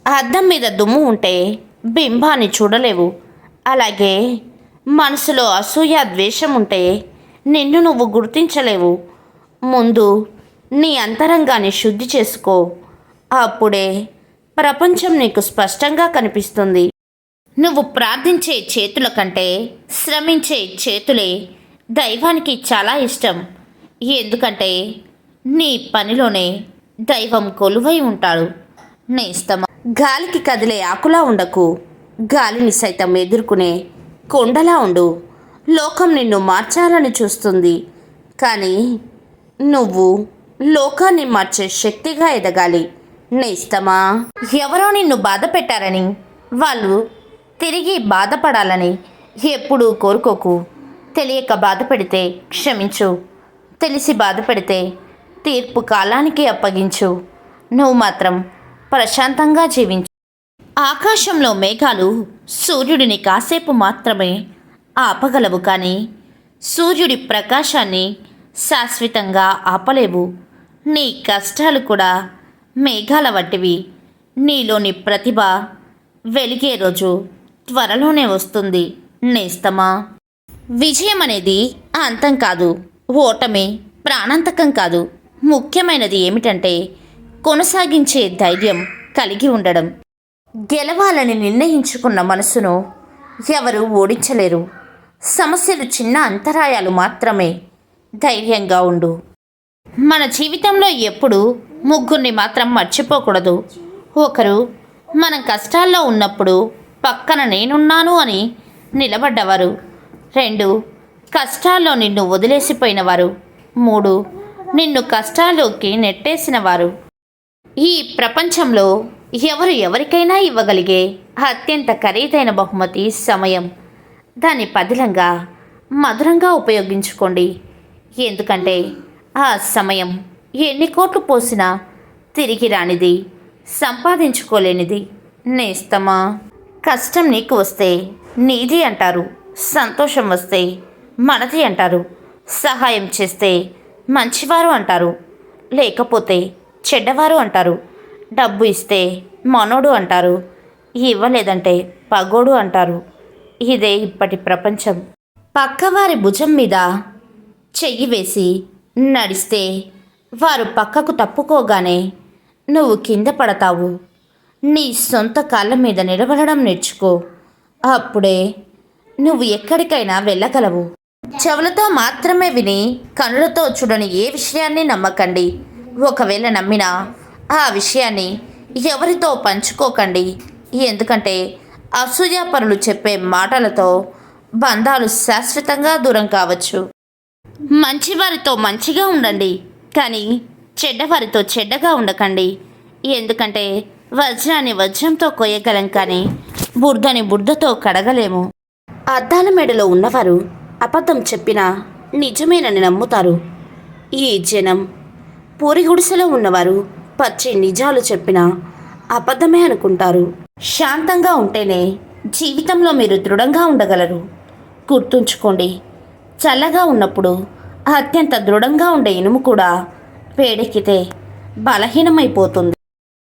అద్దం మీద దుమ్ము ఉంటే బింబాన్ని చూడలేవు. అలాగే మనసులో అసూయ ద్వేషం ఉంటే నిన్ను నువ్వు గుర్తించలేవు. ముందు నీ అంతరంగాన్ని శుద్ధి చేసుకో. అప్పుడే ప్రపంచం నీకు స్పష్టంగా కనిపిస్తుంది. నువ్వు ప్రార్థించే చేతుల కంటే శ్రమించే చేతులే దైవానికి చాలా ఇష్టం. ఎందుకంటే నీ పనిలోనే దైవం కొలువై ఉంటాడు. నేస్తమా, గాలికి కదిలే ఆకులా ఉండకు. గాలిని సైతం ఎదుర్కొనే కొండలా ఉండు. లోకం నిన్ను మార్చాలని చూస్తుంది, కానీ నువ్వు లోకాన్ని మార్చే శక్తిగా ఎదగాలి. నేస్తమా, ఎవరో నిన్ను బాధ పెట్టారని వాళ్ళు తిరిగి బాధపడాలని ఎప్పుడూ కోరుకోకు. తెలియక బాధ పెడితే క్షమించు. తెలిసి బాధ పెడితే తీర్పు కాలానికి అప్పగించు. నువ్వు మాత్రం ప్రశాంతంగా జీవించు. ఆకాశంలో మేఘాలు సూర్యుడిని కాసేపు మాత్రమే ఆపగలవు, కానీ సూర్యుడి ప్రకాశాన్ని శాశ్వతంగా ఆపలేవు. నీ కష్టాలు కూడా మేఘాల వంటివి. నీలోని ప్రతిభ వెలిగే రోజు త్వరలోనే వస్తుంది. నేస్తమా, విజయం అనేది అంతం కాదు, ఓటమి ప్రాణాంతకం కాదు. ముఖ్యమైనది ఏమిటంటే కొనసాగించే ధైర్యం కలిగి ఉండడం. గెలవాలని నిర్ణయించుకున్న మనసును ఎవరు ఓడించలేరు. సమస్యలు చిన్న అంతరాయాలు మాత్రమే. ధైర్యంగా ఉండు. మన జీవితంలో ఎప్పుడు ముగ్గురిని మాత్రం మర్చిపోకూడదు. ఒకరు మనం కష్టాల్లో ఉన్నప్పుడు పక్కన నేనున్నాను అని నిలబడ్డవారు. 2 కష్టాల్లో నిన్ను వదిలేసిపోయినవారు. 3 నిన్ను కష్టాల్లోకి నెట్టేసినవారు. ఈ ప్రపంచంలో ఎవరు ఎవరికైనా ఇవ్వగలిగే అత్యంత ఖరీదైన బహుమతి సమయం. దాన్ని పదిలంగా మధురంగా ఉపయోగించుకోండి. ఎందుకంటే ఆ సమయం ఎన్ని కోట్లు పోసినా తిరిగి రానిది, సంపాదించుకోలేనిది. నేస్తమా, కష్టం నీకు వస్తే నీది అంటారు, సంతోషం వస్తే మనది అంటారు, సహాయం చేస్తే మంచివారు అంటారు, లేకపోతే చెడ్డవారు అంటారు, డబ్బు ఇస్తే మనోడు అంటారు, ఇవ్వలేదంటే పగోడు అంటారు. ఇదే ఇప్పటి ప్రపంచం. పక్కవారి భుజం మీద చెయ్యి వేసి నడిస్తే వారు పక్కకు తప్పుకోగానే నువ్వు కింద పడతావు. నీ సొంత కాళ్ళ మీద నిలబడడం నేర్చుకో. అప్పుడే నువ్వు ఎక్కడికైనా వెళ్ళగలవు. చెవులతో మాత్రమే విని కనులతో చూడని ఏ విషయాన్ని నమ్మకండి. ఒకవేళ నమ్మినా ఆ విషయాన్ని ఎవరితో పంచుకోకండి. ఎందుకంటే అసూయాపరులు చెప్పే మాటలతో బంధాలు శాశ్వతంగా దూరం కావచ్చు. మంచివారితో మంచిగా ఉండండి, కానీ చెడ్డవారితో చెడ్డగా ఉండకండి. ఎందుకంటే వజ్రాన్ని వజ్రంతో కొయ్యగలం, కానీ బురదని బురదతో కడగలేము. అద్దాల మెడలో ఉన్నవారు అబద్ధం చెప్పినా నిజమేనని నమ్ముతారు. ఈ జనం పూరి గుడిసెలో ఉన్నవారు పచ్చి నిజాలు చెప్పినా అబద్ధమే అనుకుంటారు. శాంతంగా ఉంటేనే జీవితంలో మీరు దృఢంగా ఉండగలరు. గుర్తుంచుకోండి, చల్లగా ఉన్నప్పుడు అత్యంత దృఢంగా ఉండే ఇనుము కూడా వేడెక్కితే బలహీనమైపోతుంది.